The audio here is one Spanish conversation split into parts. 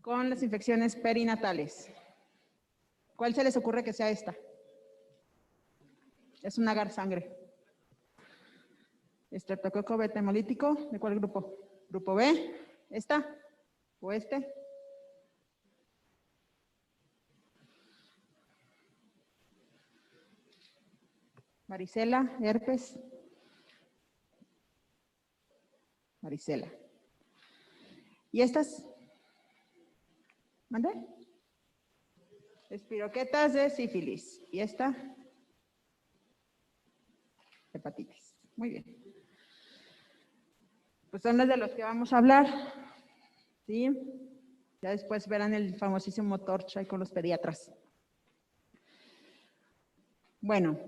con las infecciones perinatales. ¿Cuál se les ocurre que sea esta? Es un agar sangre. Estreptococo beta hemolítico, ¿de cuál grupo? ¿Grupo B? ¿Esta? ¿O este? Varicela, herpes. Varicela. ¿Y estas? ¿Mande? Espiroquetas de sífilis. ¿Y esta? Hepatitis. Muy bien. Pues son las de los que vamos a hablar. ¿Sí? Ya después verán el famosísimo torch ahí con los pediatras. Bueno,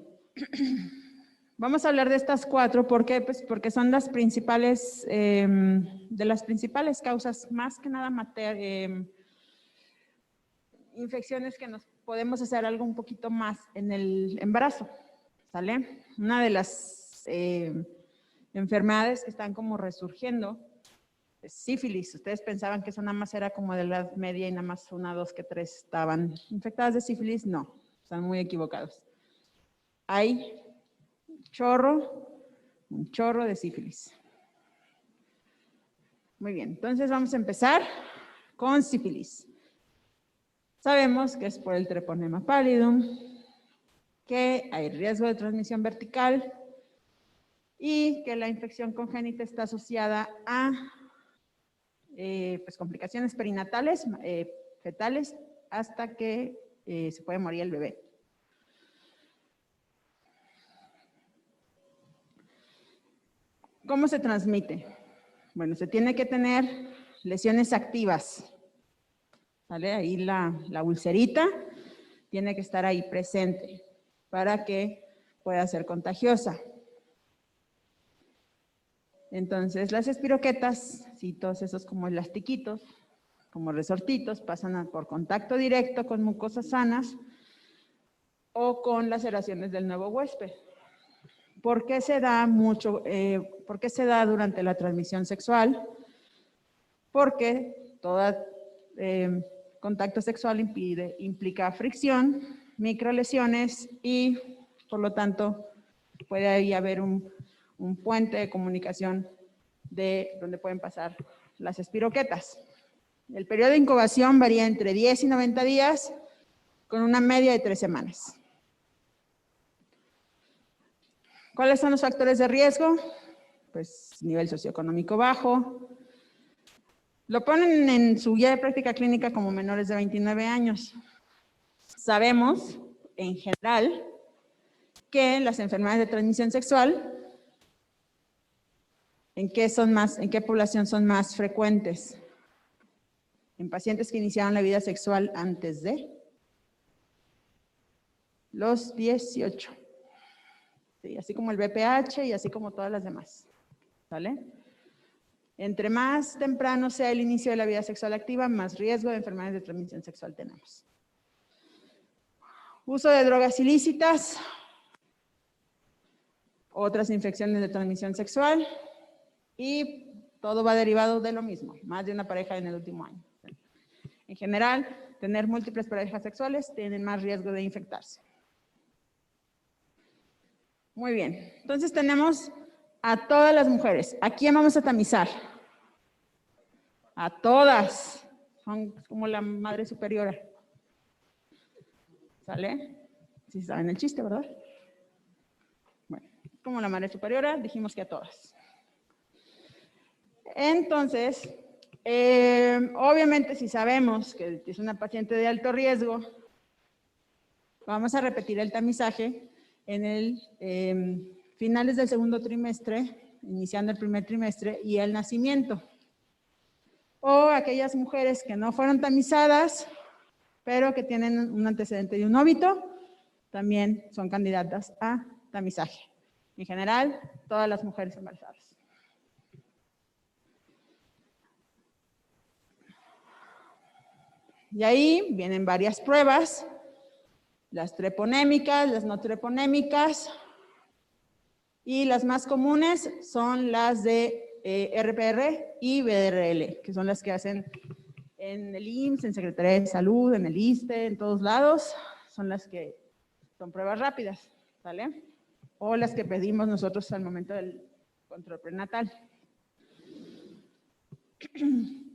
vamos a hablar de estas 4. ¿Por qué? Pues porque son las principales, de las principales causas, más que nada infecciones que nos podemos hacer algo un poquito más en el embarazo. ¿Sale? Una de las enfermedades que están como resurgiendo es sífilis. Ustedes pensaban que eso nada más era como de la edad media y nada más 1, 2, 3 estaban infectadas de sífilis. No, están muy equivocados. Hay un chorro de sífilis. Muy bien, entonces vamos a empezar con sífilis. Sabemos que es por el treponema pallidum, que hay riesgo de transmisión vertical y que la infección congénita está asociada a pues complicaciones perinatales, fetales, hasta que se puede morir el bebé. ¿Cómo se transmite? Bueno, se tiene que tener lesiones activas. ¿Vale? Ahí la ulcerita tiene que estar ahí presente para que pueda ser contagiosa. Entonces, las espiroquetas, sí, todos esos como elastiquitos, como resortitos, pasan por contacto directo con mucosas sanas o con laceraciones del nuevo huésped. ¿Por qué se da por qué se da durante la transmisión sexual? Porque todo contacto sexual implica fricción, microlesiones y, por lo tanto, puede ahí haber un puente de comunicación de donde pueden pasar las espiroquetas. El periodo de incubación varía entre 10 y 90 días, con una media de 3 semanas. ¿Cuáles son los factores de riesgo? Pues nivel socioeconómico bajo. Lo ponen en su guía de práctica clínica como menores de 29 años. Sabemos, en general, que las enfermedades de transmisión sexual, ¿en qué población son más frecuentes? En pacientes que iniciaron la vida sexual antes de los 18. Sí, así como el BPH y así como todas las demás. ¿Vale? Entre más temprano sea el inicio de la vida sexual activa, más riesgo de enfermedades de transmisión sexual tenemos. Uso de drogas ilícitas, otras infecciones de transmisión sexual y todo va derivado de lo mismo, más de una pareja en el último año. En general, tener múltiples parejas sexuales tienen más riesgo de infectarse. Muy bien, entonces tenemos a todas las mujeres. ¿A quién vamos a tamizar? A todas. Son como la madre superiora. ¿Sale? Sí saben el chiste, ¿verdad? Bueno, como la madre superiora, dijimos que a todas. Entonces, obviamente si sabemos que es una paciente de alto riesgo, vamos a repetir el tamizaje en el finales del segundo trimestre, iniciando el primer trimestre, y el nacimiento. O aquellas mujeres que no fueron tamizadas, pero que tienen un antecedente de un óbito, también son candidatas a tamizaje. En general, todas las mujeres embarazadas. Y ahí vienen varias pruebas, las treponémicas, las no treponémicas, y las más comunes son las de RPR y BDRL, que son las que hacen en el IMSS, en Secretaría de Salud, en el ISSSTE, en todos lados, son las que son pruebas rápidas, ¿sale? O las que pedimos nosotros al momento del control prenatal.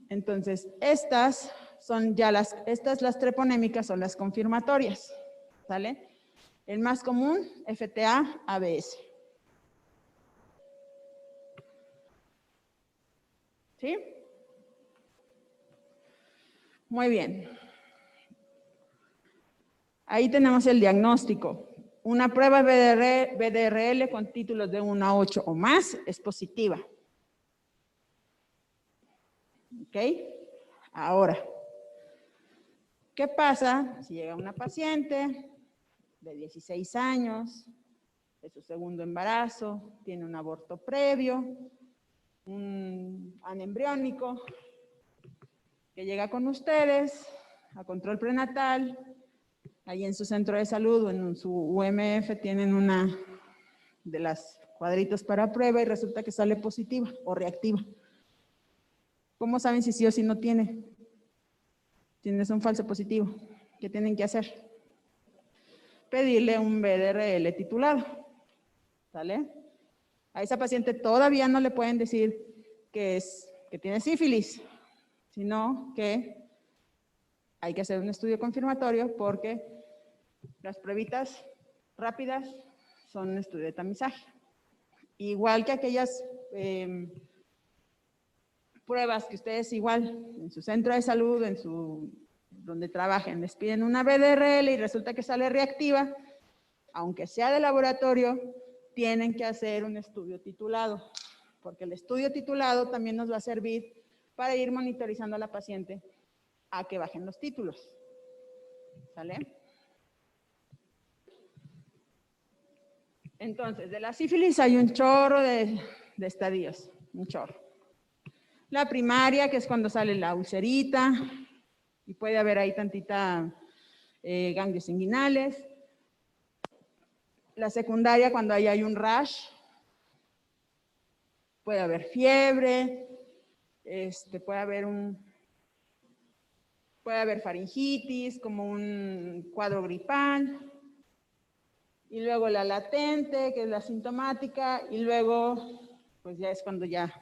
Entonces, estas son ya las treponémicas son las confirmatorias, ¿sale? El más común, FTA-ABS. ¿Sí? Muy bien. Ahí tenemos el diagnóstico. Una prueba BDRL con títulos de 1 a 8 o más es positiva. ¿Ok? Ahora, ¿qué pasa si llega una paciente de 16 años, de su segundo embarazo, tiene un aborto previo, un anembriónico, que llega con ustedes a control prenatal, ahí en su centro de salud o en su UMF tienen una de las cuadritos para prueba y resulta que sale positiva o reactiva? ¿Cómo saben si sí o si no tiene? Tienes un falso positivo. ¿Qué tienen que hacer? Pedirle un BDRL titulado. ¿Sale? A esa paciente todavía no le pueden decir que tiene sífilis, sino que hay que hacer un estudio confirmatorio porque las pruebitas rápidas son un estudio de tamizaje. Igual que aquellas pruebas que ustedes igual en su centro de salud, donde trabajen, les piden una BDRL y resulta que sale reactiva, aunque sea de laboratorio, tienen que hacer un estudio titulado, porque el estudio titulado también nos va a servir para ir monitorizando a la paciente a que bajen los títulos. ¿Sale? Entonces, de la sífilis hay un chorro de estadios, un chorro. La primaria, que es cuando sale la ulcerita, y puede haber ahí tantita ganglios inguinales. La secundaria, cuando ahí hay un rash, puede haber fiebre, puede haber faringitis, como un cuadro gripal, y luego la latente, que es la sintomática, y luego, pues ya es cuando ya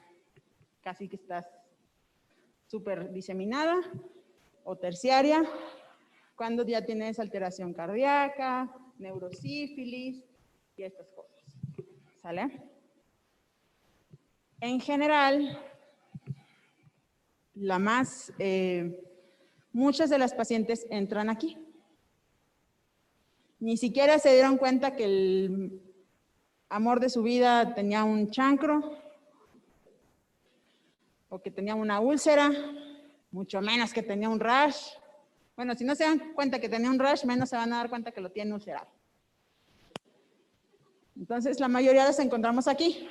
casi que estás súper diseminada, o terciaria, cuando ya tienes alteración cardíaca, neurosífilis y estas cosas. ¿Sale? En general, muchas de las pacientes entran aquí. Ni siquiera se dieron cuenta que el amor de su vida tenía un chancro o que tenía una úlcera, mucho menos que tenía un rash. Bueno, si no se dan cuenta que tenía un rash, menos se van a dar cuenta que lo tiene ulcerado. Entonces, la mayoría las encontramos aquí.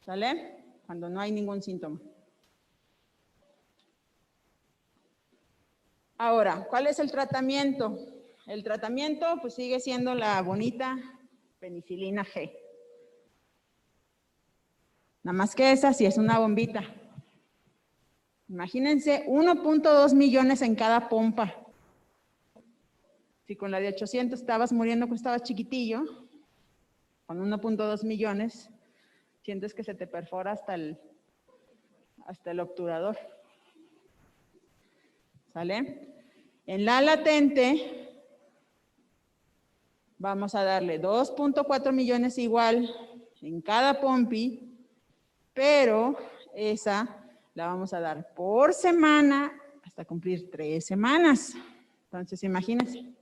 ¿Sale? Cuando no hay ningún síntoma. Ahora, ¿cuál es el tratamiento? El tratamiento, pues sigue siendo la bonita penicilina G. Nada más que esa sí es una bombita. Imagínense 1.2 millones en cada pompa. Si con la de 800 estabas muriendo cuando estabas chiquitillo, con 1.2 millones, sientes que se te perfora hasta el obturador. ¿Sale? En la latente, vamos a darle 2.4 millones igual en cada pompi, pero esa la vamos a dar por semana hasta cumplir 3 semanas. Entonces, imagínense.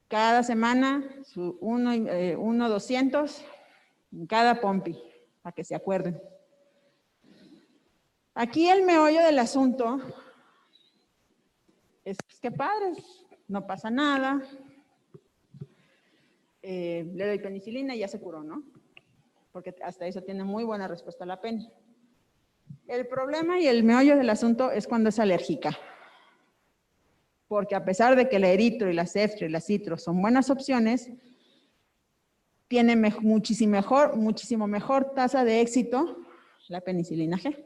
Cada semana, 1.200 en cada pompi, para que se acuerden. Aquí el meollo del asunto es que padres, no pasa nada, le doy penicilina y ya se curó, ¿no? Porque hasta eso tiene muy buena respuesta la peni. El problema y el meollo del asunto es cuando es alérgica. Porque a pesar de que la eritro y la ceftra y la citro son buenas opciones, tiene muchísimo mejor tasa de éxito la penicilina G.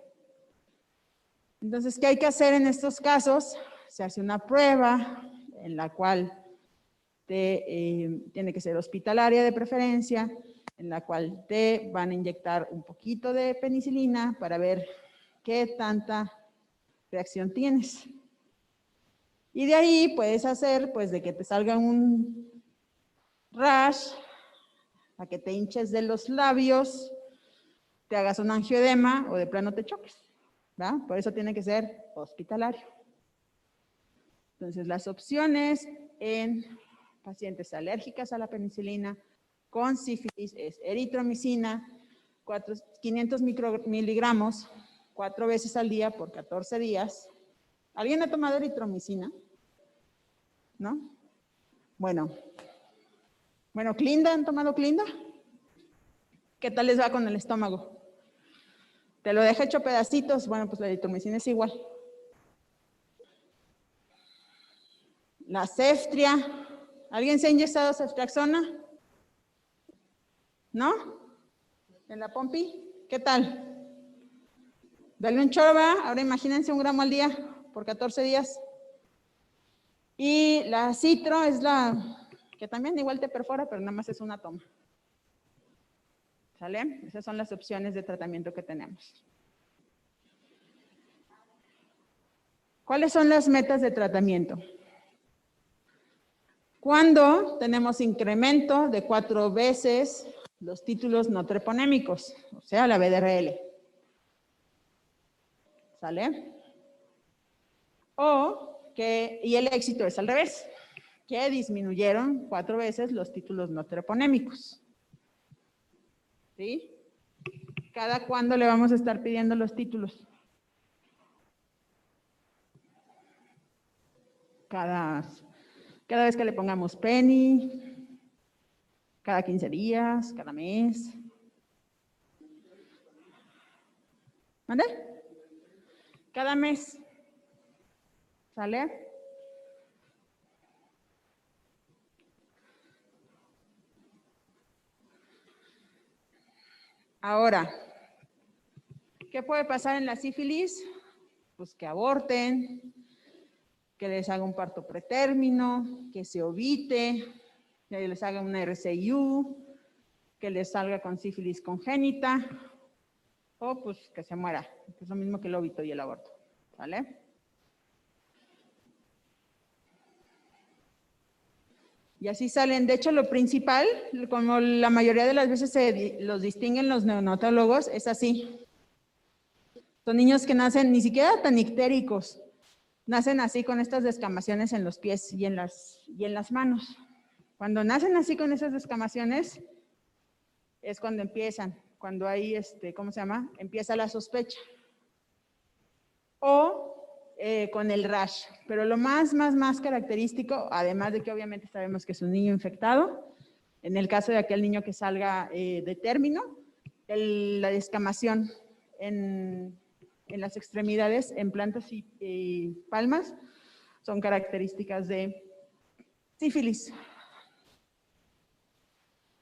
Entonces, ¿qué hay que hacer en estos casos? Se hace una prueba en la cual tiene que ser hospitalaria de preferencia, en la cual te van a inyectar un poquito de penicilina para ver qué tanta reacción tienes. Y de ahí puedes hacer, pues, de que te salga un rash, a que te hinches de los labios, te hagas un angioedema o de plano te choques, ¿verdad? Por eso tiene que ser hospitalario. Entonces, las opciones en pacientes alérgicas a la penicilina con sífilis es eritromicina, 500 miligramos, 4 veces al día por 14 días. ¿Alguien ha tomado eritromicina? ¿No? Bueno, ¿Clinda? ¿Han tomado Clinda? ¿Qué tal les va con el estómago? ¿Te lo deja hecho pedacitos? Bueno, pues la eritromicina es igual. La ceftria. ¿Alguien se ha inyectado ceftriaxona? ¿No? ¿En la pompi? ¿Qué tal? Dale un chorro, ¿verdad? Ahora imagínense 1 gramo al día por 14 días. Y la citro es la que también igual te perfora, pero nada más es una toma. ¿Sale? Esas son las opciones de tratamiento que tenemos. ¿Cuáles son las metas de tratamiento? Cuando tenemos incremento de 4 veces los títulos no treponémicos, o sea, la BDRL. ¿Sale? Y el éxito es al revés, que disminuyeron 4 veces los títulos no treponémicos. ¿Sí? ¿Cada cuándo le vamos a estar pidiendo los títulos? Cada vez que le pongamos penny, cada 15 días, cada mes. ¿Mande? Cada mes. ¿Sale? Ahora, ¿qué puede pasar en la sífilis? Pues que aborten, que les haga un parto pretérmino, que se ovite, que les haga una RCIU, que les salga con sífilis congénita, o pues que se muera, que es lo mismo que el óbito y el aborto, ¿vale? Y así salen. De hecho, lo principal, como la mayoría de las veces los distinguen los neonatólogos, es así. Son niños que nacen ni siquiera tan ictéricos, nacen así con estas descamaciones en los pies y en las manos. Cuando nacen así con esas descamaciones, es cuando empiezan, cuando hay, ¿cómo se llama? Empieza la sospecha. O con el rash. Pero lo más característico, además de que obviamente sabemos que es un niño infectado, en el caso de aquel niño que salga de término, la descamación en las extremidades, en plantas y palmas, son características de sífilis.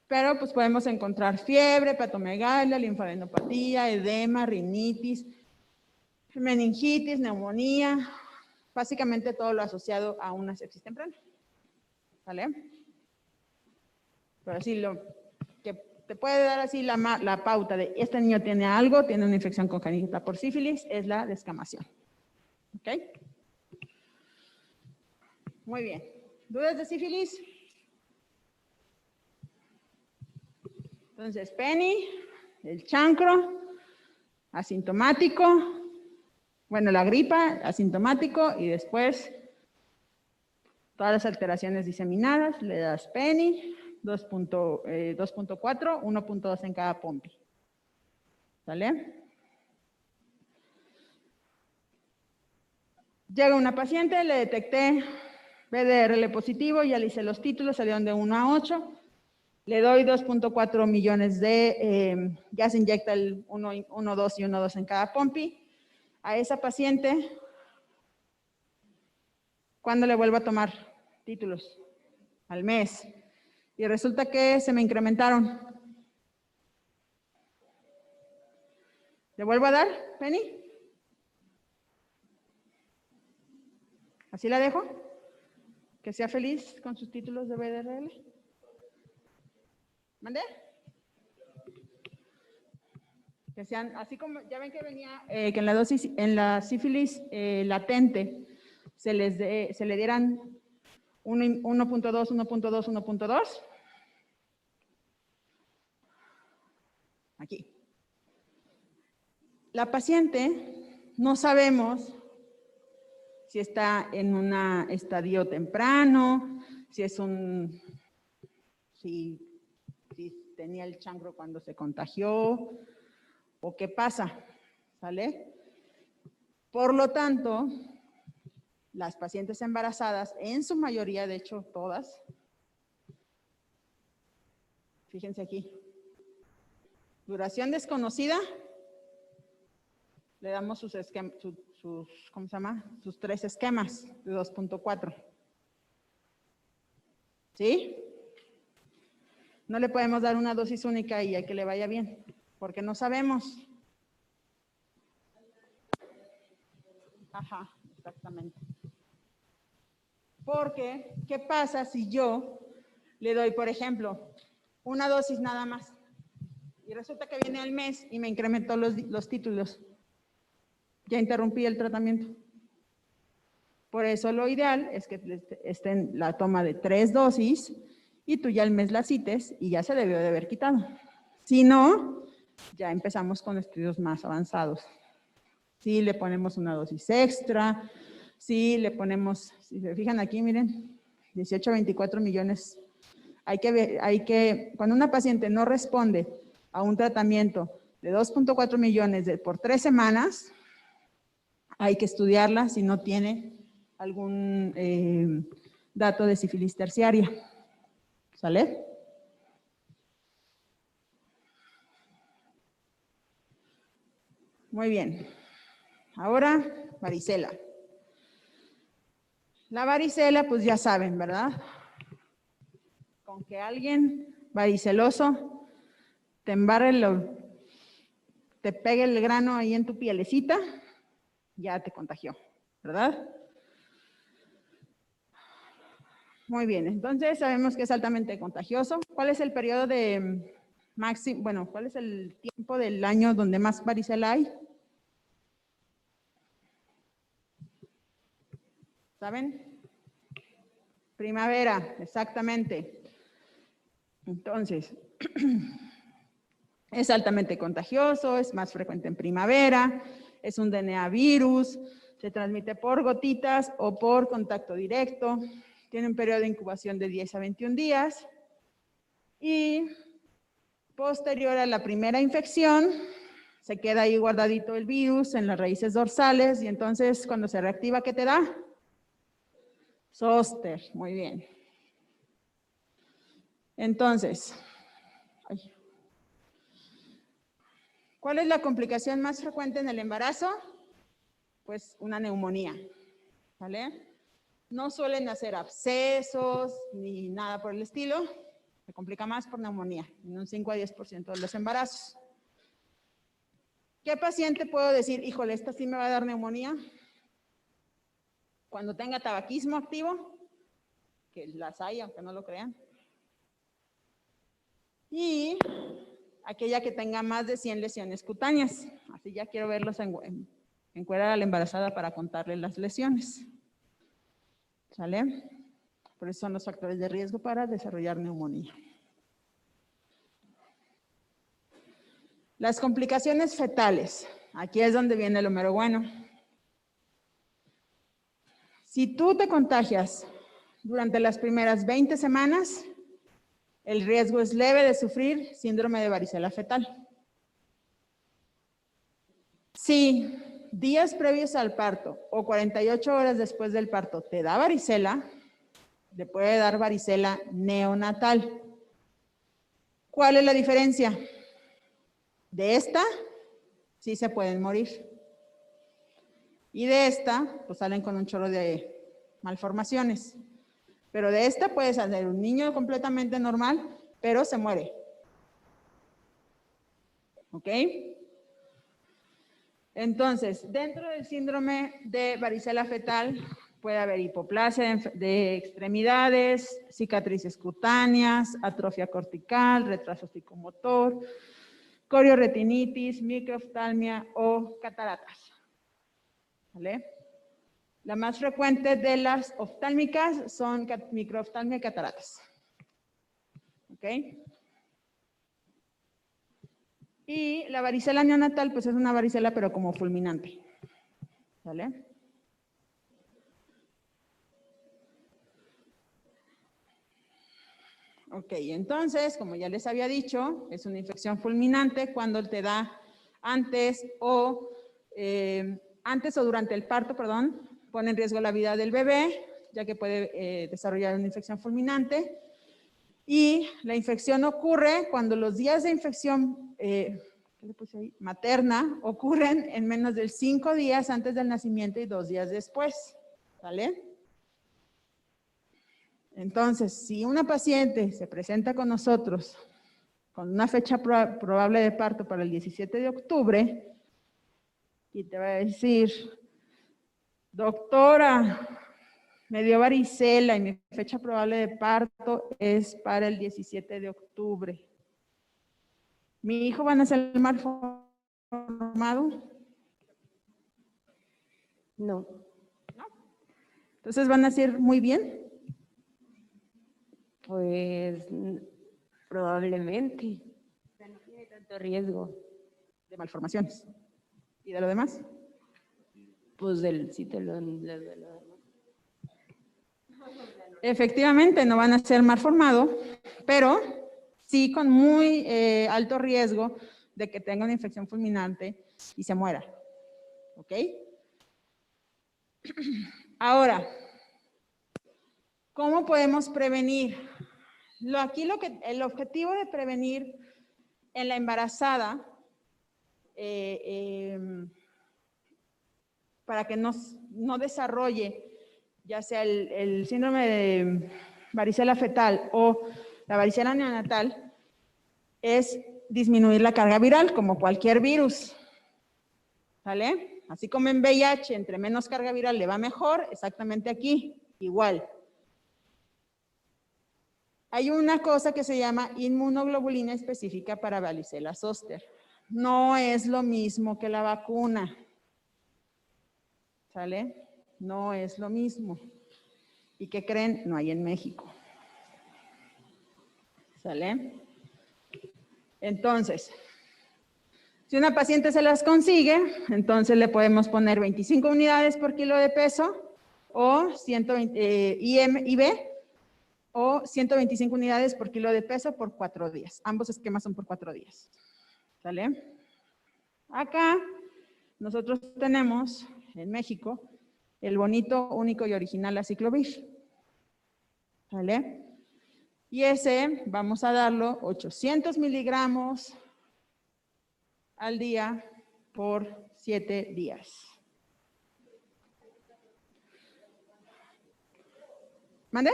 Pero pues podemos encontrar fiebre, patomegalia, linfadenopatía, edema, rinitis, meningitis, neumonía, básicamente todo lo asociado a una sepsis temprana. ¿Vale? Pero sí, lo que te puede dar así la pauta de este niño tiene algo, tiene una infección congénita por sífilis, es la descamación. ¿Ok? Muy bien. ¿Dudas de sífilis? Entonces, Penny, el chancro, asintomático, bueno, la gripa, asintomático, y después todas las alteraciones diseminadas, le das Penny, 2.4, 1.2 en cada pompi. ¿Sale? Llega una paciente, le detecté BDRL positivo, ya le hice los títulos, salieron de 1 a 8. Le doy 2.4 millones ya se inyecta el 1.2 y 1.2 en cada pompi. A esa paciente, ¿cuándo le vuelvo a tomar títulos? Al mes. Y resulta que se me incrementaron. ¿Le vuelvo a dar, Penny? ¿Así la dejo? Que sea feliz con sus títulos de BDRL. ¿Mandé? Que sean, así como, ya ven que venía, que en la dosis, en la sífilis latente, se le dieran 1.2, 1.2, 1.2. Aquí. La paciente, no sabemos si está en un estadio temprano, si tenía el chancro cuando se contagió, o qué pasa, ¿sale? Por lo tanto, las pacientes embarazadas, en su mayoría, de hecho todas, fíjense aquí, duración desconocida, le damos sus ¿cómo se llama? Sus 3 esquemas de 2.4. ¿Sí? No le podemos dar una dosis única y a que le vaya bien, porque no sabemos. Ajá, exactamente. Porque, ¿qué pasa si yo le doy, por ejemplo, una dosis nada más? Y resulta que viene al mes y me incrementó los títulos. Ya interrumpí el tratamiento. Por eso lo ideal es que estén la toma de 3 dosis y tú ya al mes la cites y ya se debió de haber quitado. Si no, ya empezamos con estudios más avanzados. Si le ponemos una dosis extra, si le ponemos, si se fijan aquí, miren, 18 a 24 millones. Cuando una paciente no responde a un tratamiento de 2.4 millones por 3 semanas, hay que estudiarla si no tiene algún dato de sífilis terciaria. ¿Sale? Muy bien. Ahora, varicela. La varicela, pues ya saben, ¿verdad? Con que alguien variceloso te embarre, te pegue el grano ahí en tu pielecita, ya te contagió, ¿verdad? Muy bien, entonces sabemos que es altamente contagioso. ¿Cuál es el periodo de máximo, cuál es el tiempo del año donde más varicela hay? ¿Saben? Primavera, exactamente. Entonces, es altamente contagioso, es más frecuente en primavera, es un DNA virus, se transmite por gotitas o por contacto directo, tiene un periodo de incubación de 10 a 21 días y posterior a la primera infección se queda ahí guardadito el virus en las raíces dorsales y entonces cuando se reactiva, ¿qué te da? Zóster, muy bien. Entonces, ¿cuál es la complicación más frecuente en el embarazo? Pues una neumonía, ¿vale? No suelen hacer abscesos ni nada por el estilo, se complica más por neumonía, en un 5 a 10% de los embarazos. ¿Qué paciente puedo decir, híjole, esta sí me va a dar neumonía? Cuando tenga tabaquismo activo, que las hay, aunque no lo crean. Y aquella que tenga más de 100 lesiones cutáneas. Así ya quiero verlos encuerar a la embarazada para contarle las lesiones. ¿Sale? Por eso son los factores de riesgo para desarrollar neumonía. Las complicaciones fetales. Aquí es donde viene lo mero bueno. Si tú te contagias durante las primeras 20 semanas, el riesgo es leve de sufrir síndrome de varicela fetal. Si días previos al parto o 48 horas después del parto te da varicela, le puede dar varicela neonatal. ¿Cuál es la diferencia? De esta, sí se pueden morir. Y de esta, pues salen con un chorro de malformaciones. Pero de esta puedes hacer un niño completamente normal, pero se muere. ¿Ok? Entonces, dentro del síndrome de varicela fetal, Puede haber hipoplasia de extremidades, cicatrices cutáneas, atrofia cortical, retraso psicomotor, corioretinitis, microoftalmia o cataratas. ¿Vale? La más frecuente de las oftálmicas son microoftalmia y cataratas. ¿Ok? Y la varicela neonatal, pues es una varicela, pero como fulminante. ¿Vale? Ok, entonces, como ya les había dicho, es una infección fulminante cuando te da antes o durante el parto, perdón, pone en riesgo la vida del bebé, ya que puede desarrollar una infección fulminante. Y la infección ocurre cuando los días de infección materna ocurren en menos de 5 días antes del nacimiento y 2 días después. ¿Vale? Entonces, si una paciente se presenta con nosotros con una fecha probable de parto para el 17 de octubre y te va a decir, doctora, me dio varicela y mi fecha probable de parto es para el 17 de octubre. ¿Mi hijo va a nacer mal formado? No. ¿No? Entonces, ¿van a nacer muy bien? Pues probablemente. O sea, no tiene tanto riesgo. De malformaciones. ¿Y de lo demás? Pues del citelón, Efectivamente, no van a ser mal formado, pero sí con muy alto riesgo de que tenga una infección fulminante y se muera. ¿Ok? Ahora, ¿cómo podemos prevenir? El objetivo de prevenir en la embarazada, para que no desarrolle ya sea el síndrome de varicela fetal o la varicela neonatal, es disminuir la carga viral, como cualquier virus. ¿Vale? Así como en VIH, entre menos carga viral le va mejor, exactamente aquí, igual. Hay una cosa que se llama inmunoglobulina específica para varicela zóster. No es lo mismo que la vacuna. ¿Sale? No es lo mismo. ¿Y qué creen? No hay en México. ¿Sale? Entonces, si una paciente se las consigue, entonces le podemos poner 25 unidades por kilo de peso o 120 IB o 125 unidades por kilo de peso por 4 días. Ambos esquemas son por 4 días. ¿Sale? Acá nosotros tenemos en México el bonito, único y original aciclovir. ¿Vale? Y ese vamos a darlo 800 miligramos al día por 7 días. ¿Mande?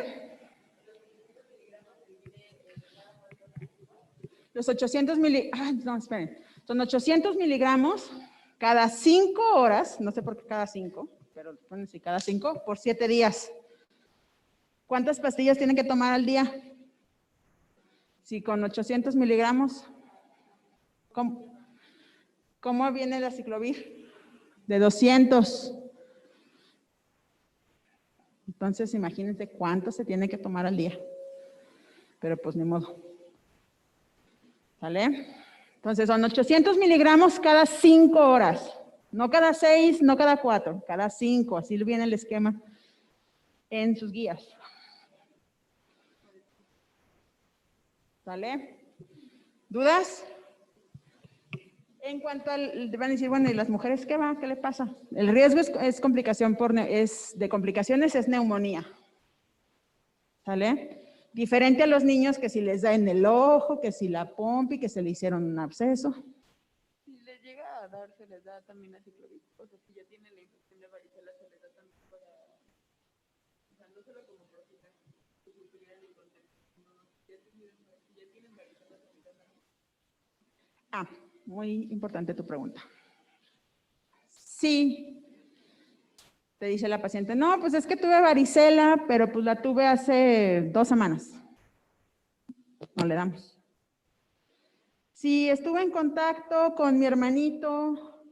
Los 800 miligramos, no, esperen. Son 800 miligramos cada 5 horas, no sé por qué cada 5, pero ponen si cada 5, por 7 días. ¿Cuántas pastillas tienen que tomar al día? Si con 800 miligramos, ¿cómo viene el aciclovir? De 200. Entonces, imagínense cuánto se tiene que tomar al día. Pero pues ni modo. ¿Sale? Entonces, son 800 miligramos cada 5 horas. No cada 6, no cada 4, cada 5. Así viene el esquema en sus guías. ¿Sale? ¿Dudas? En cuanto al, van a decir, bueno, ¿y las mujeres qué va? ¿Qué le pasa? El riesgo es complicación de complicaciones, es neumonía. ¿Sale? Diferente a los niños que si les da en el ojo, que si la pompi, que se le hicieron un absceso. Si les llega a dar, se les da también aciclovir. O sea, si ya tienen la infección de varicela, se les da también para... O sea, no solo como profita, si tuvieran el contexto. Si ya tienen varicela, se les da también. Ah, muy importante tu pregunta. Sí, Te dice la paciente, no, pues es que tuve varicela, pero pues la tuve hace 2 semanas. No le damos. Si estuve en contacto con mi hermanito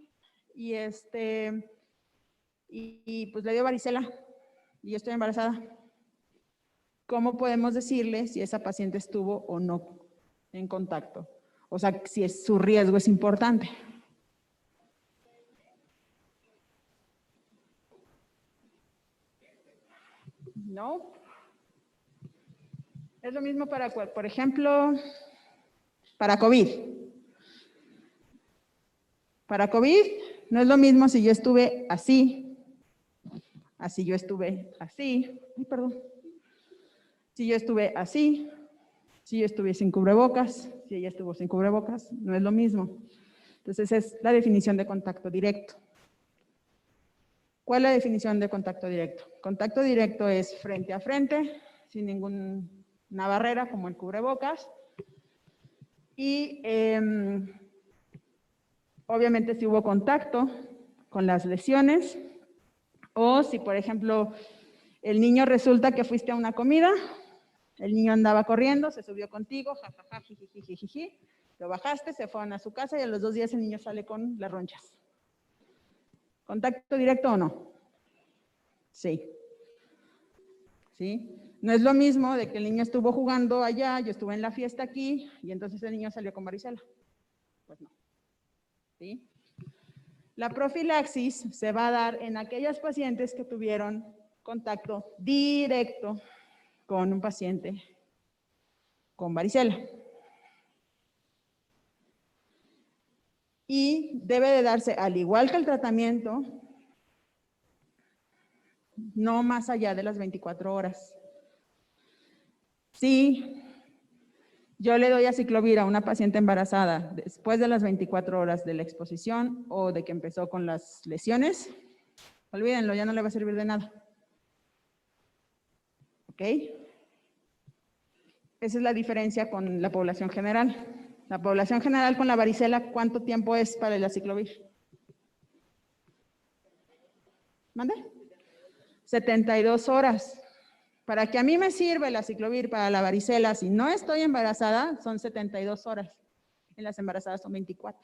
y pues le dio varicela y yo estoy embarazada, ¿cómo podemos decirle si esa paciente estuvo o no en contacto? O sea, si su riesgo es importante. No. Es lo mismo para, por ejemplo, para COVID. Para COVID no es lo mismo si yo estuve así, así yo estuve así, ay, perdón. Si yo estuve así, si yo estuve sin cubrebocas, si ella estuvo sin cubrebocas, no es lo mismo. Entonces es la definición de contacto directo. ¿Cuál es la definición de contacto directo? Contacto directo es frente a frente, sin ninguna barrera como el cubrebocas. Y obviamente si hubo contacto con las lesiones, o si por ejemplo el niño resulta que fuiste a una comida, el niño andaba corriendo, se subió contigo, jajaja, jijijijiji, lo bajaste, se fueron a su casa y a los 2 días el niño sale con las ronchas. ¿Contacto directo o no? Sí. ¿Sí? No es lo mismo de que el niño estuvo jugando allá, yo estuve en la fiesta aquí, y entonces el niño salió con varicela. Pues no. ¿Sí? La profilaxis se va a dar en aquellas pacientes que tuvieron contacto directo con un paciente con varicela. Y debe de darse, al igual que el tratamiento, no más allá de las 24 horas. Si yo le doy aciclovir a una paciente embarazada después de las 24 horas de la exposición o de que empezó con las lesiones, olvídenlo, ya no le va a servir de nada. ¿Ok? Esa es la diferencia con la población general. La población general con la varicela, ¿cuánto tiempo es para el aciclovir? ¿Mande? 72 horas. Para que a mí me sirva el aciclovir para la varicela, si no estoy embarazada, son 72 horas. En las embarazadas son 24.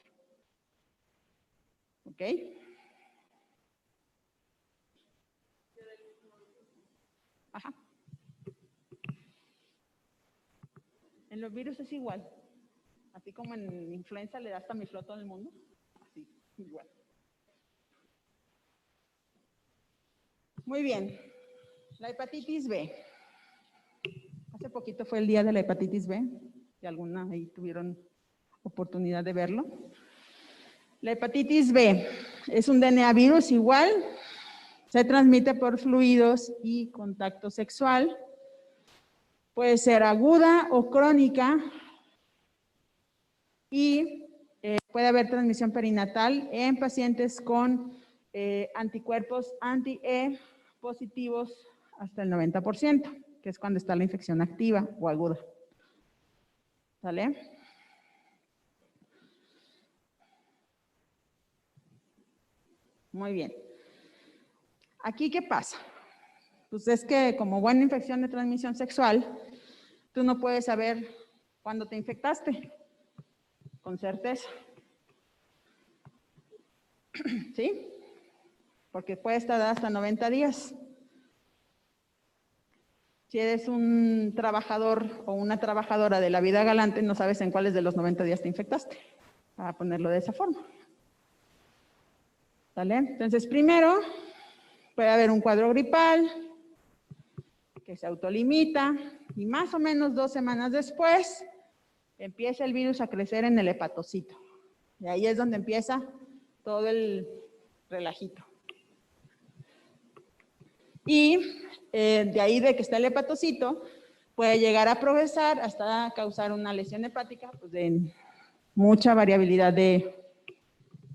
¿Ok? Ajá. En los virus es igual. Así como en influenza le das Tamiflu a todo el mundo. Así, igual. Muy bien. La hepatitis B. Hace poquito fue el día de la hepatitis B. Y alguna ahí tuvieron oportunidad de verlo. La hepatitis B es un DNA virus igual. Se transmite por fluidos y contacto sexual. Puede ser aguda o crónica. Y puede haber transmisión perinatal en pacientes con anticuerpos anti-E positivos hasta el 90%, que es cuando está la infección activa o aguda. ¿Sale? Muy bien. ¿Aquí qué pasa? Pues es que como buena infección de transmisión sexual, tú no puedes saber cuándo te infectaste, con certeza. ¿Sí? Porque puede estar hasta 90 días. Si eres un trabajador o una trabajadora de la vida galante, no sabes en cuáles de los 90 días te infectaste, para ponerlo de esa forma. ¿Vale? Entonces, primero, puede haber un cuadro gripal que se autolimita y más o menos 2 semanas después empieza el virus a crecer en el hepatocito. Y ahí es donde empieza todo el relajito. Y de ahí de que está el hepatocito, puede llegar a progresar hasta causar una lesión hepática, pues de mucha variabilidad de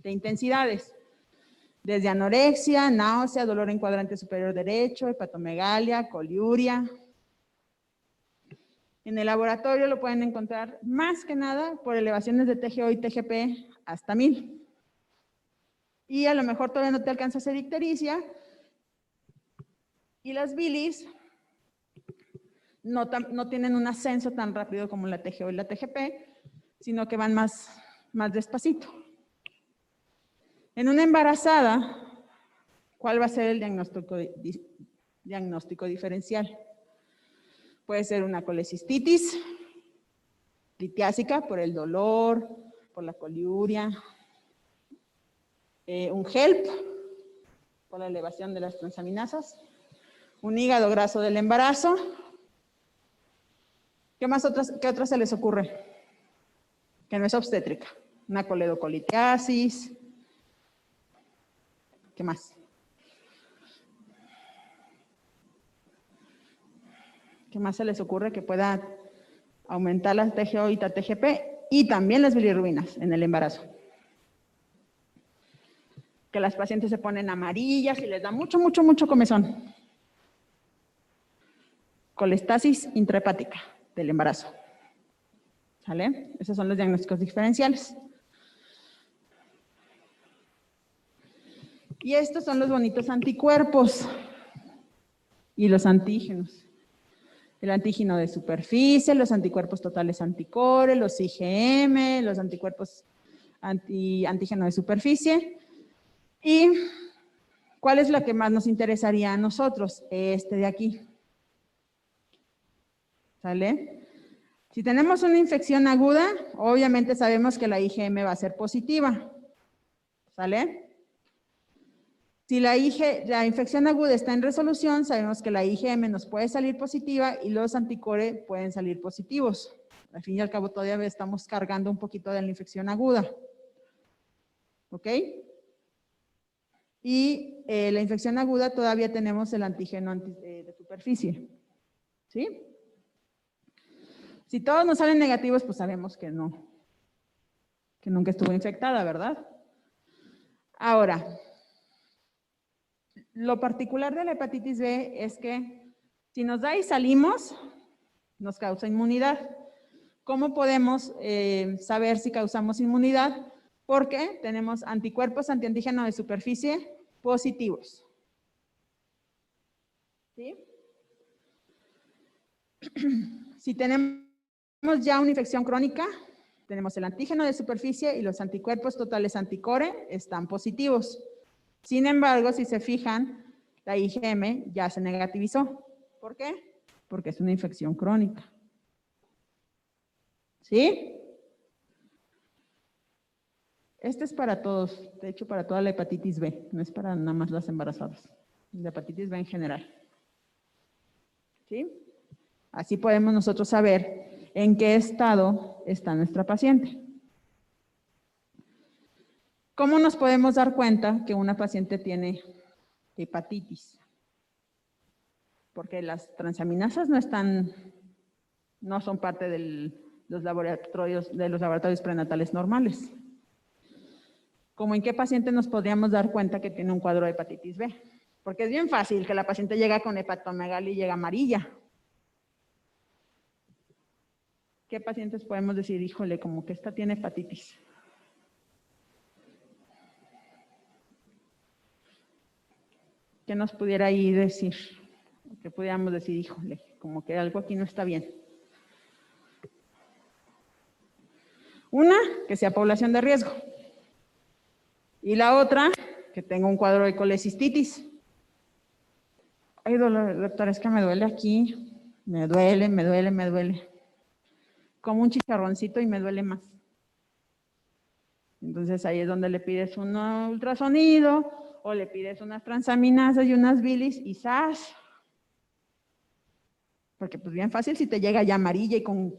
intensidades. Desde anorexia, náusea, dolor en cuadrante superior derecho, hepatomegalia, coliuria. En el laboratorio lo pueden encontrar más que nada por elevaciones de TGO y TGP hasta 1000. Y a lo mejor todavía no te alcanza a hacer ictericia, Y las bilis no tienen un ascenso tan rápido como la TGO y la TGP, sino que van más despacito. En una embarazada, ¿cuál va a ser el diagnóstico diferencial? Puede ser una colecistitis litiásica por el dolor, por la coliuria, un HELP por la elevación de las transaminasas, un hígado graso del embarazo. ¿Qué otras se les ocurre? Que no es obstétrica. Una coledocolitiasis. ¿Qué más? ¿Qué más se les ocurre que pueda aumentar la TGO y la TGP y también las bilirrubinas en el embarazo? Que las pacientes se ponen amarillas y les da mucho comezón. Colestasis intrahepática del embarazo. ¿Sale? Esos son los diagnósticos diferenciales. Y estos son los bonitos anticuerpos y los antígenos. El antígeno de superficie, los anticuerpos totales anticore, los IgM, los anticuerpos antígeno de superficie. ¿Y cuál es la que más nos interesaría a nosotros? Este de aquí. ¿Sale? Si tenemos una infección aguda, obviamente sabemos que la IgM va a ser positiva. ¿Sale? Si la infección aguda está en resolución, sabemos que la IgM nos puede salir positiva y los anticore pueden salir positivos. Al fin y al cabo todavía estamos cargando un poquito de la infección aguda. ¿Ok? Y la infección aguda todavía tenemos el antígeno de superficie. ¿Sí? Si todos nos salen negativos, pues sabemos que no. Que nunca estuvo infectada, ¿verdad? Ahora, lo particular de la hepatitis B es que si nos da y salimos, nos causa inmunidad. ¿Cómo podemos saber si causamos inmunidad? Porque tenemos anticuerpos antiantígeno de superficie positivos. ¿Sí? Si tenemos ya una infección crónica, tenemos el antígeno de superficie y los anticuerpos totales anticore están positivos. Sin embargo, si se fijan, la IgM ya se negativizó. ¿Por qué? Porque es una infección crónica. ¿Sí? Este es para todos, de hecho para toda la hepatitis B, no es para nada más las embarazadas, la hepatitis B en general. ¿Sí? Así podemos nosotros saber en qué estado está nuestra paciente. ¿Cómo nos podemos dar cuenta que una paciente tiene hepatitis? Porque las transaminasas no son parte de los laboratorios prenatales normales. ¿Cómo en qué paciente nos podríamos dar cuenta que tiene un cuadro de hepatitis B? Porque es bien fácil que la paciente llega con hepatomegalia y llega amarilla. ¿Qué pacientes podemos decir, híjole, como que esta tiene hepatitis? ¿Qué nos pudiera ahí decir? Que pudiéramos decir, híjole, como que algo aquí no está bien. Una, que sea población de riesgo. Y la otra, que tenga un cuadro de colecistitis. Ay, doctora, es que me duele aquí. Me duele. Como un chicharroncito y me duele más. Entonces ahí es donde le pides un ultrasonido o le pides unas transaminasas y unas bilis y ¡zas! Porque pues bien fácil si te llega ya amarilla y con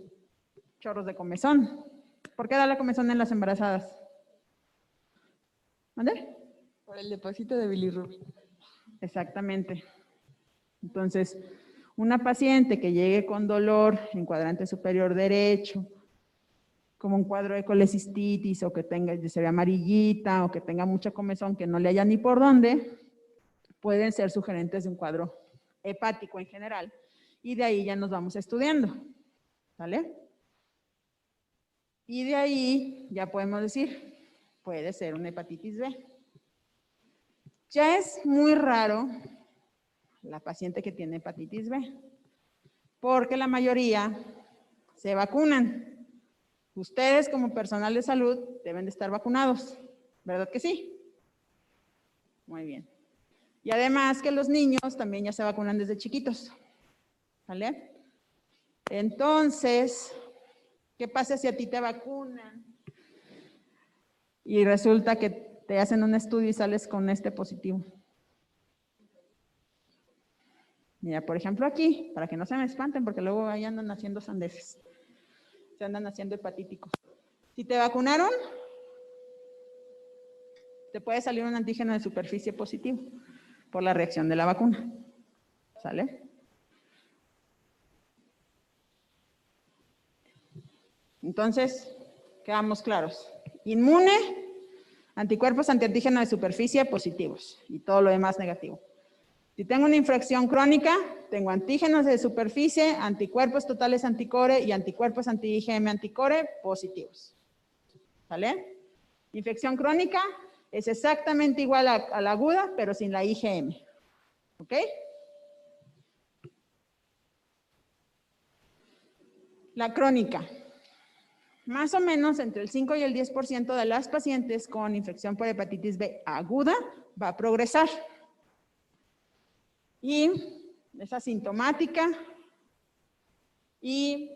chorros de comezón. ¿Por qué da la comezón en las embarazadas? ¿Mande? Por el depósito de bilirrubina. Exactamente. Entonces, una paciente que llegue con dolor en cuadrante superior derecho, como un cuadro de colecistitis, o que se vea amarillita, o que tenga mucha comezón, que no le haya ni por dónde, pueden ser sugerentes de un cuadro hepático en general. Y de ahí ya nos vamos estudiando. ¿Vale? Y de ahí ya podemos decir, puede ser una hepatitis B. Ya es muy raro la paciente que tiene hepatitis B, porque la mayoría se vacunan. Ustedes como personal de salud deben de estar vacunados, ¿verdad que sí? Muy bien. Y además que los niños también ya se vacunan desde chiquitos, ¿vale? Entonces, ¿qué pasa si a ti te vacunan y resulta que te hacen un estudio y sales con este positivo? Mira, por ejemplo aquí, para que no se me espanten, porque luego ahí andan haciendo sandeces, se andan haciendo hepatíticos. Si te vacunaron, te puede salir un antígeno de superficie positivo por la reacción de la vacuna, ¿sale? Entonces, quedamos claros. Inmune, anticuerpos antiantígeno de superficie positivos y todo lo demás negativo. Si tengo una infección crónica, tengo antígenos de superficie, anticuerpos totales anticore y anticuerpos anti-IgM anticore positivos. ¿Vale? Infección crónica es exactamente igual a la aguda, pero sin la IgM. ¿Ok? La crónica. Más o menos entre el 5 y el 10% de las pacientes con infección por hepatitis B aguda va a progresar. Y es asintomática y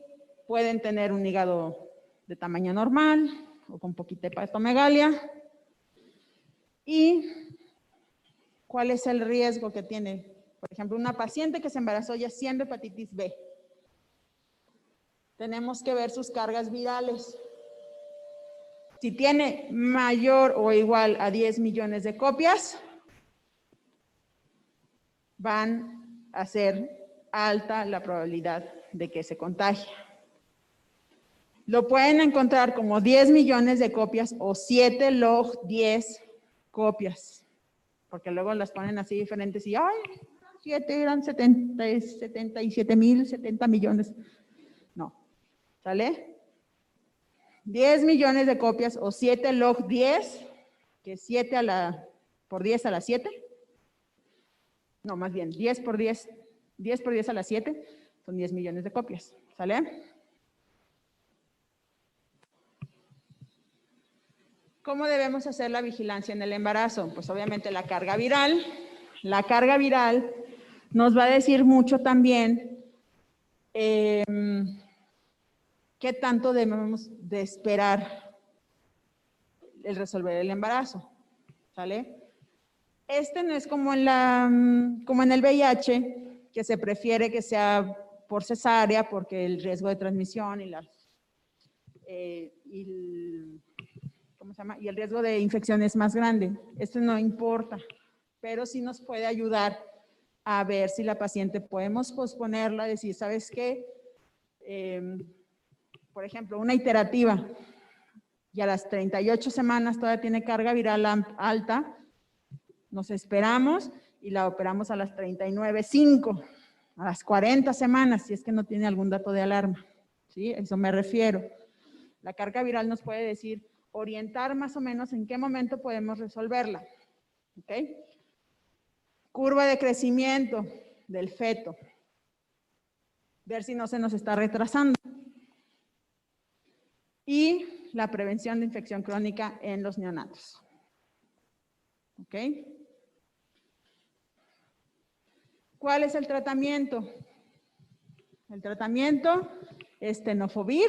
pueden tener un hígado de tamaño normal o con poquita hepatomegalia. ¿Y cuál es el riesgo que tiene? Por ejemplo, una paciente que se embarazó ya siendo hepatitis B. Tenemos que ver sus cargas virales. Si tiene mayor o igual a 10 millones de copias, van a ser alta la probabilidad de que se contagie. Lo pueden encontrar como 10 millones de copias o 7 log 10 copias, porque luego las ponen así diferentes y ¡ay! 7 eran 77 mil, 70 millones. No, ¿sale? 10 millones de copias o 7 log 10, que es 7 por 10 a la 7. No, más bien 10 por 10 a la 7 son 10 millones de copias, ¿sale? ¿Cómo debemos hacer la vigilancia en el embarazo? Pues obviamente la carga viral. La carga viral nos va a decir mucho también qué tanto debemos de esperar el resolver el embarazo, ¿sale? Este no es como en el VIH, que se prefiere que sea por cesárea porque el riesgo de transmisión y el riesgo de infección es más grande. Esto no importa, pero sí nos puede ayudar a ver si la paciente podemos posponerla, decir, ¿sabes qué? Por ejemplo, una iterativa y a las 38 semanas todavía tiene carga viral alta, nos esperamos y la operamos a las 39.5, a las 40 semanas, si es que no tiene algún dato de alarma. ¿Sí? A eso me refiero. La carga viral nos puede decir, orientar más o menos en qué momento podemos resolverla. ¿Ok? Curva de crecimiento del feto. Ver si no se nos está retrasando. Y la prevención de infección crónica en los neonatos. ¿Ok? ¿Cuál es el tratamiento? El tratamiento es tenofovir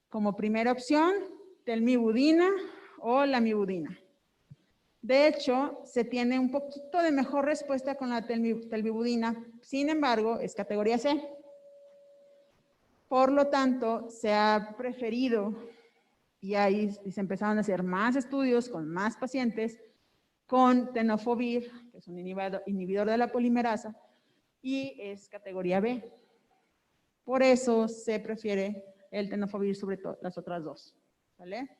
como primera opción, telmibudina o lamivudina. De hecho, se tiene un poquito de mejor respuesta con la telmibudina, sin embargo, es categoría C. Por lo tanto, se ha preferido, y ahí se empezaron a hacer más estudios con más pacientes, con tenofovir, que es un inhibidor de la polimerasa, y es categoría B. Por eso se prefiere el tenofovir sobre las otras dos. ¿Vale?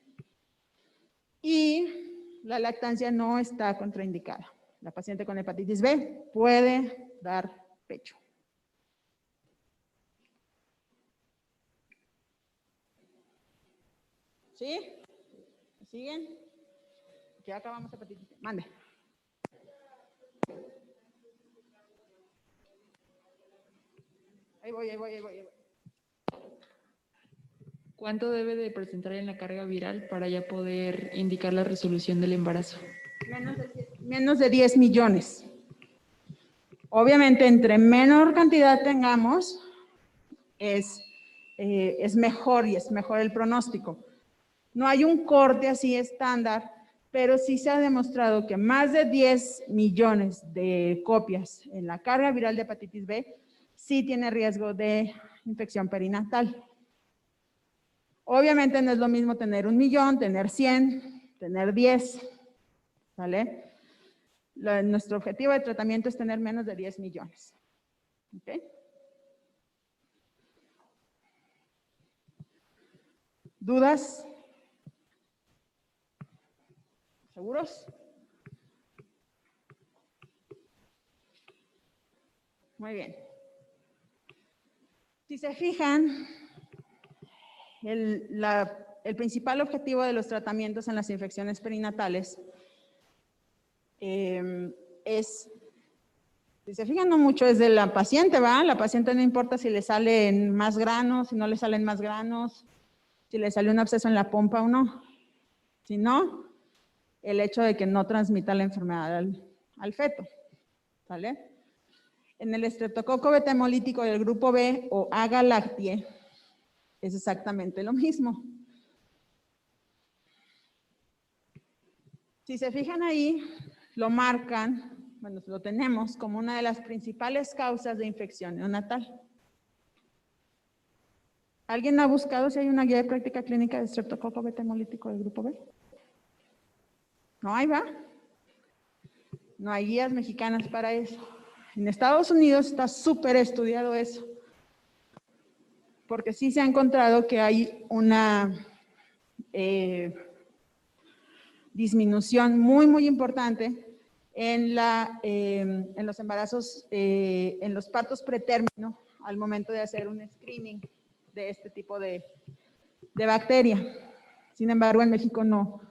Y la lactancia no está contraindicada. La paciente con hepatitis B puede dar pecho. ¿Sí? ¿Me siguen? Ya acabamos hepatitis B. Mande. Ahí voy. ¿Cuánto debe de presentar en la carga viral para ya poder indicar la resolución del embarazo? Menos de 10 millones. Obviamente, entre menor cantidad tengamos, es mejor y es mejor el pronóstico. No hay un corte así estándar, pero sí se ha demostrado que más de 10 millones de copias en la carga viral de hepatitis B sí tiene riesgo de infección perinatal. Obviamente no es lo mismo tener 1 millón, tener 100, tener 10, ¿vale? Nuestro objetivo de tratamiento es tener menos de 10 millones. ¿Ok? ¿Dudas? ¿Seguros? Muy bien. Si se fijan, el principal objetivo de los tratamientos en las infecciones perinatales es, si se fijan, no mucho es de la paciente, ¿va? La paciente no importa si le salen más granos, si no le salen más granos, si le sale un absceso en la pompa o no, sino el hecho de que no transmita la enfermedad al feto, ¿vale? En el estreptococo beta hemolítico del grupo B o A-galactiae es exactamente lo mismo. Si se fijan ahí, lo marcan, bueno, lo tenemos como una de las principales causas de infección neonatal. ¿Alguien ha buscado si hay una guía de práctica clínica de estreptococo beta hemolítico del grupo B? No hay, ¿va? No hay guías mexicanas para eso. En Estados Unidos está súper estudiado eso, porque sí se ha encontrado que hay una disminución muy importante en los embarazos, en los partos pretérmino, al momento de hacer un screening de este tipo de bacteria. Sin embargo, en México no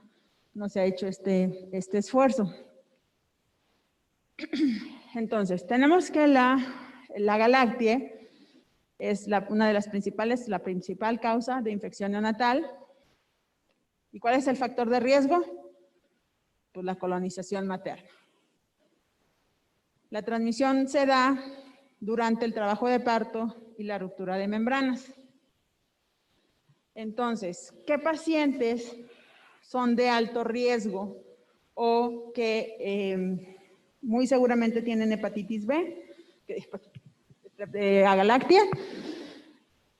se ha hecho este esfuerzo. Entonces, tenemos que la Galactiae es una de las principales, la principal causa de infección neonatal. ¿Y cuál es el factor de riesgo? Pues la colonización materna. La transmisión se da durante el trabajo de parto y la ruptura de membranas. Entonces, ¿qué pacientes son de alto riesgo o que muy seguramente tienen hepatitis B, A-galactiae?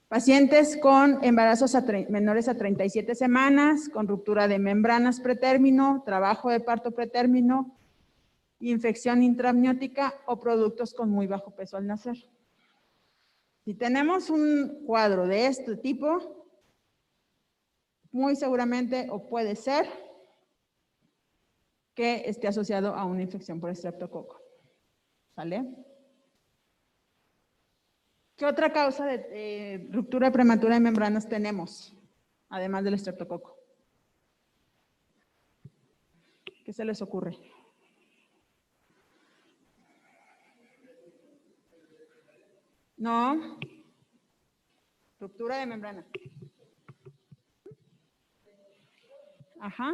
Pacientes con embarazos menores a 37 semanas, con ruptura de membranas pretérmino, trabajo de parto pretérmino, infección intramniótica o productos con muy bajo peso al nacer. Si tenemos un cuadro de este tipo, muy seguramente o puede ser que esté asociado a una infección por estreptococo. ¿Sale? ¿Qué otra causa de ruptura prematura de membranas tenemos, además del estreptococo? ¿Qué se les ocurre? No. Ruptura de membrana. Ajá.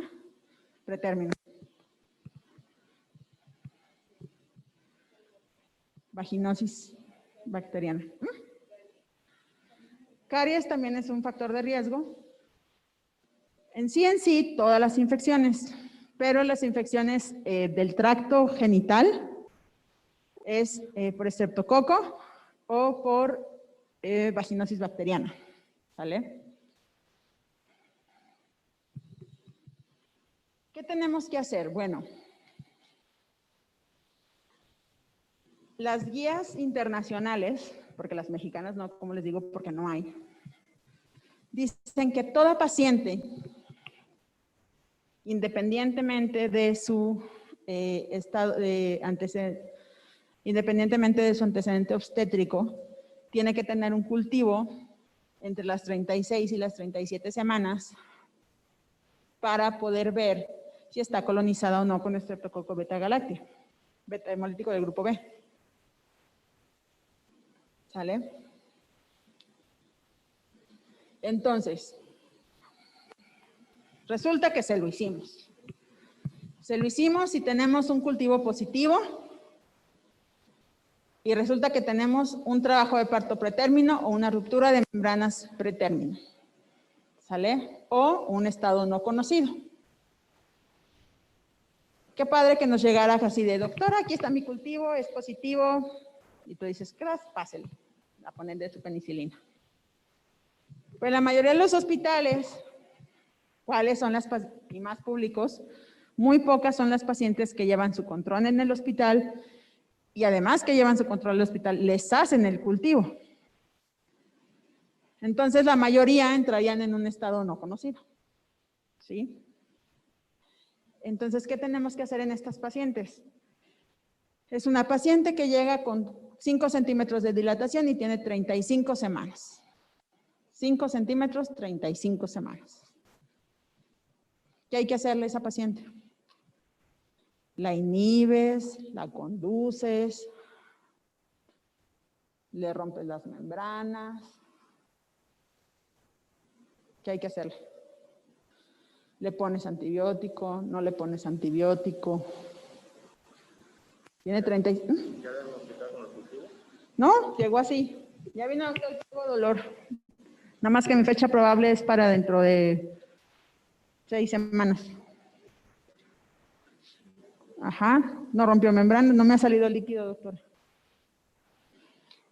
Pretérmino. Vaginosis bacteriana. Caries también es un factor de riesgo. En sí, todas las infecciones, pero las infecciones del tracto genital es por estreptococo o por vaginosis bacteriana. ¿Vale? ¿Qué tenemos que hacer? Bueno, las guías internacionales, porque las mexicanas no, como les digo, porque no hay, dicen que toda paciente, independientemente de su estado de antecedente, independientemente de su antecedente obstétrico, tiene que tener un cultivo entre las 36 y las 37 semanas para poder ver si está colonizada o no con estreptococo beta-galactia, beta hemolítico del grupo B. ¿Sale? Entonces, resulta que se lo hicimos. Se lo hicimos y tenemos un cultivo positivo. Y resulta que tenemos un trabajo de parto pretérmino o una ruptura de membranas pretérmino. ¿Sale? O un estado no conocido. Qué padre que nos llegara así de, doctora, aquí está mi cultivo, es positivo. Y tú dices, gracias, pásele. A poner de su penicilina. Pues la mayoría de los hospitales, ¿cuáles son y más públicos? Muy pocas son las pacientes que llevan su control en el hospital y además que llevan su control en el hospital, les hacen el cultivo. Entonces la mayoría entrarían en un estado no conocido. ¿Sí? Entonces, ¿qué tenemos que hacer en estas pacientes? Es una paciente que llega con 5 centímetros de dilatación y tiene 35 semanas. 5 centímetros, 35 semanas. ¿Qué hay que hacerle a esa paciente? La inhibes, la conduces, le rompes las membranas. ¿Qué hay que hacerle? ¿Le pones antibiótico? ¿No le pones antibiótico? Tiene 30. ¿Ya debe hospital con el cultivo? No, llegó así. Ya vino el tuvo dolor. Nada más que mi fecha probable es para dentro de 6 semanas. Ajá, no rompió membrana, no me ha salido líquido, doctor.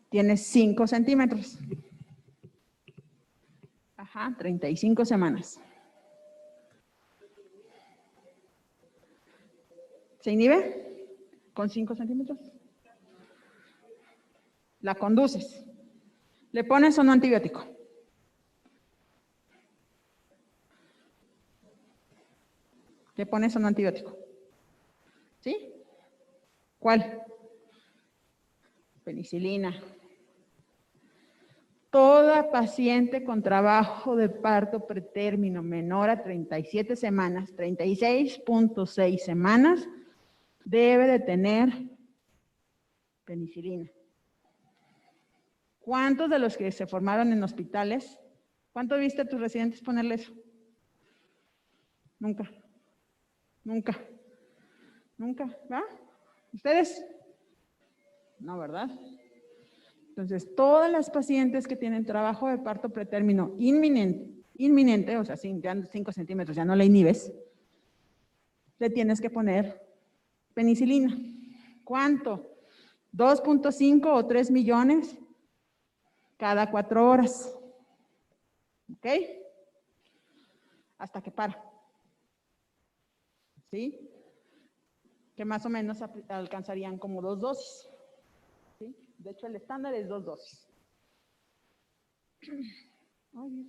Tiene 5 centímetros. Ajá, 35 semanas. ¿Se inhibe? ¿Con 5 centímetros? La conduces. ¿Le pones o no antibiótico? ¿Le pones o no antibiótico? ¿Sí? ¿Cuál? Penicilina. Toda paciente con trabajo de parto pretérmino menor a 37 semanas, 36.6 semanas, debe de tener penicilina. ¿Cuántos de los que se formaron en hospitales, cuánto viste a tus residentes ponerle eso? Nunca. Nunca. Nunca, ¿va? ¿Ustedes? No, ¿verdad? Entonces, todas las pacientes que tienen trabajo de parto pretérmino inminente, o sea, ya 5 centímetros, ya no la inhibes, le tienes que poner penicilina. ¿Cuánto? 2.5 o 3 millones cada 4 horas. ¿Ok? Hasta que para. ¿Sí? Que más o menos alcanzarían como 2 dosis. ¿Sí? De hecho, el estándar es 2 dosis. Ay, Dios.